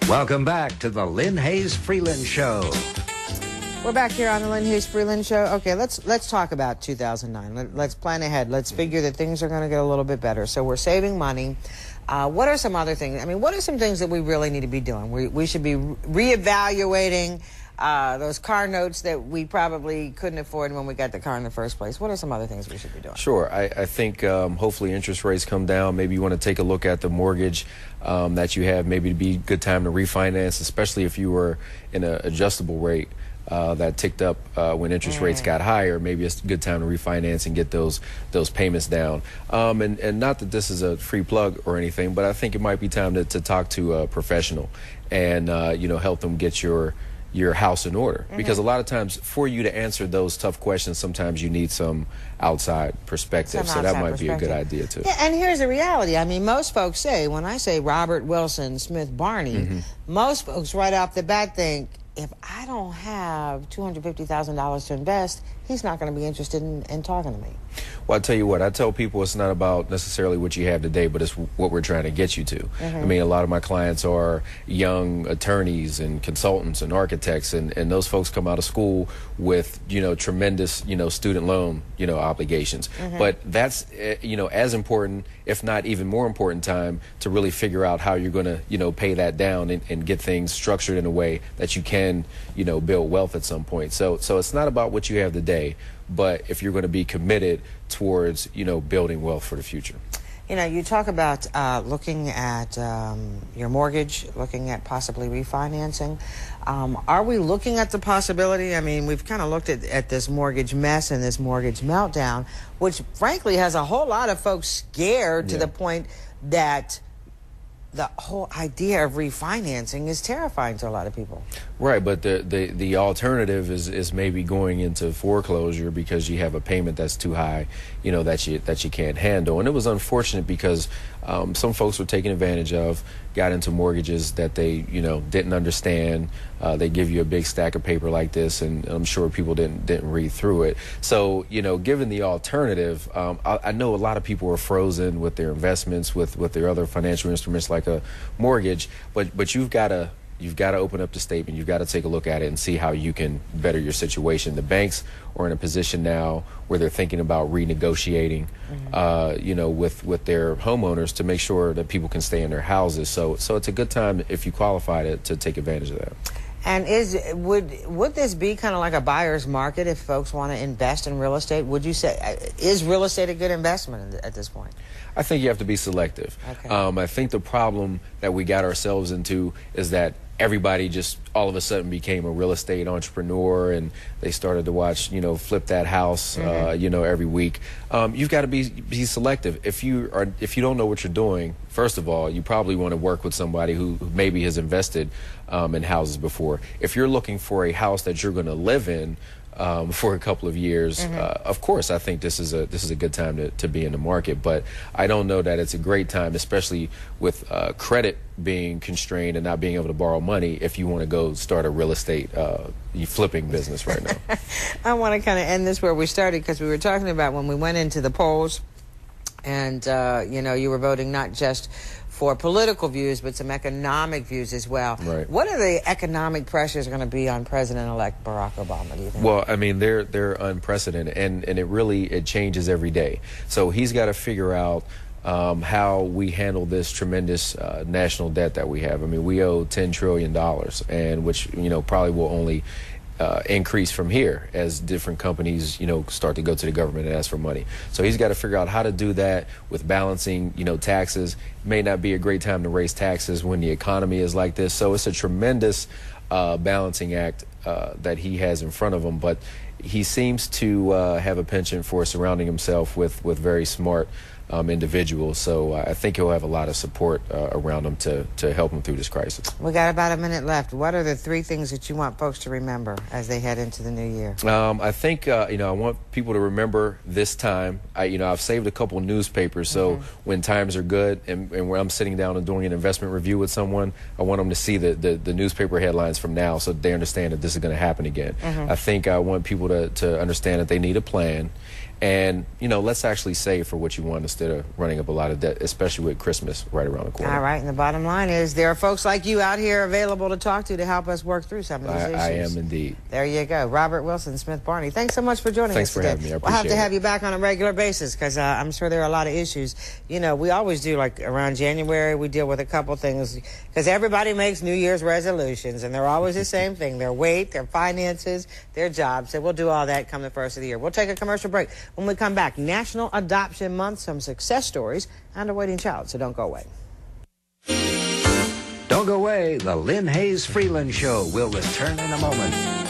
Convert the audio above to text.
Welcome back to the Lynn Hayes Freeland Show. We're back here on the Lynn Hayes Freeland Show. Okay, let's talk about 2009. Let's plan ahead. Let's figure that things are going to get a little bit better. So we're saving money. What are some other things? I mean, what are some things that we really need to be doing? We should be reevaluating those car notes that we probably couldn't afford when we got the car in the first place. What are some other things we should be doing? Sure. I think hopefully interest rates come down. Maybe you want to take a look at the mortgage that you have. Maybe it'd be a good time to refinance, especially if you were in an adjustable rate that ticked up when interest rates got higher. Maybe it's a good time to refinance and get those payments down. And not that this is a free plug or anything, but I think it might be time to talk to a professional and help them get your house in order, because a lot of times for you to answer those tough questions, sometimes you need some outside perspective. So that might be a good idea too. Yeah, and here's the reality. I mean, most folks say, when I say Robert Wilson Smith Barney, most folks right off the bat think, if I don't have $250,000 to invest, he's not going to be interested in talking to me. Well, I tell you what, I tell people it's not about necessarily what you have today, but it's what we're trying to get you to. I mean, a lot of my clients are young attorneys and consultants and architects, and those folks come out of school with, tremendous, student loan, obligations. But that's, as important, if not even more important time to really figure out how you're going to, pay that down and get things structured in a way that you can, build wealth at some point. So it's not about what you have today, but if you're going to be committed towards, building wealth for the future. You talk about looking at your mortgage, looking at possibly refinancing. Are we looking at the possibility? I mean, we've kind of looked at this mortgage mess and this mortgage meltdown, which frankly has a whole lot of folks scared to the point that the whole idea of refinancing is terrifying to a lot of people. Right, but the alternative is maybe going into foreclosure because you have a payment that's too high, that you can't handle. And it was unfortunate because some folks were taken advantage of, got into mortgages that they didn't understand. They give you a big stack of paper like this, and I'm sure people didn't read through it. So given the alternative, I know a lot of people are frozen with their investments, with their other financial instruments like a mortgage, but you've got to open up the statement. You've got to take a look at it and see how you can better your situation. The banks are in a position now where they're thinking about renegotiating, with their homeowners to make sure that people can stay in their houses. So it's a good time, if you qualify, to take advantage of that. And would this be kind of like a buyer's market if folks want to invest in real estate? Would you say, is real estate a good investment at this point? I think you have to be selective. Okay. I think the problem that we got ourselves into is that everybody just all of a sudden became a real estate entrepreneur, and they started to watch, Flip That House, every week. You've got to be selective. If you don't know what you're doing, first of all, you probably want to work with somebody who maybe has invested in houses before. If you're looking for a house that you're going to live in for a couple of years, of course, I think this is a good time to be in the market. But I don't know that it's a great time, especially with credit being constrained and not being able to borrow money, if you want to go start a real estate flipping business right now. I want to kind of end this where we started, because we were talking about when we went into the polls, and you were voting not just for political views, but some economic views as well. Right. What are the economic pressures going to be on President-elect Barack Obama, do you think? Well, I mean, they're unprecedented, and it changes every day. So he's got to figure out how we handle this tremendous national debt that we have. I mean, we owe $10 trillion, and which probably will only increase from here as different companies, start to go to the government and ask for money. So he's got to figure out how to do that with balancing, taxes. It may not be a great time to raise taxes when the economy is like this. So it's a tremendous balancing act that he has in front of him. But he seems to have a penchant for surrounding himself with very smart individuals. So I think he'll have a lot of support around him to help him through this crisis. We got about a minute left. What are the 3 things that you want folks to remember as they head into the new year? I think, I want people to remember this time. I've saved a couple newspapers, so when times are good and when I'm sitting down and doing an investment review with someone, I want them to see the newspaper headlines from now so they understand that this is going to happen again. I think I want people to understand that they need a plan, And, you know, let's actually save for what you want instead of running up a lot of debt, especially with Christmas right around the corner. All right, and the bottom line is there are folks like you out here available to talk to help us work through some of these issues. I am indeed. There you go. Robert Wilson, Smith Barney. Thanks so much for joining us today. Thanks for having me. I appreciate We'll have to have you back on a regular basis because I'm sure there are a lot of issues. You know, we always do, like around January, we deal with a couple things because everybody makes New Year's resolutions and they're always the same thing. Their weight, their finances, their jobs. So we'll do all that come the first of the year. We'll take a commercial break. When we come back, National Adoption Month, some success stories, and a waiting child. So don't go away. Don't go away. The Lynn Hayes Freeland Show will return in a moment.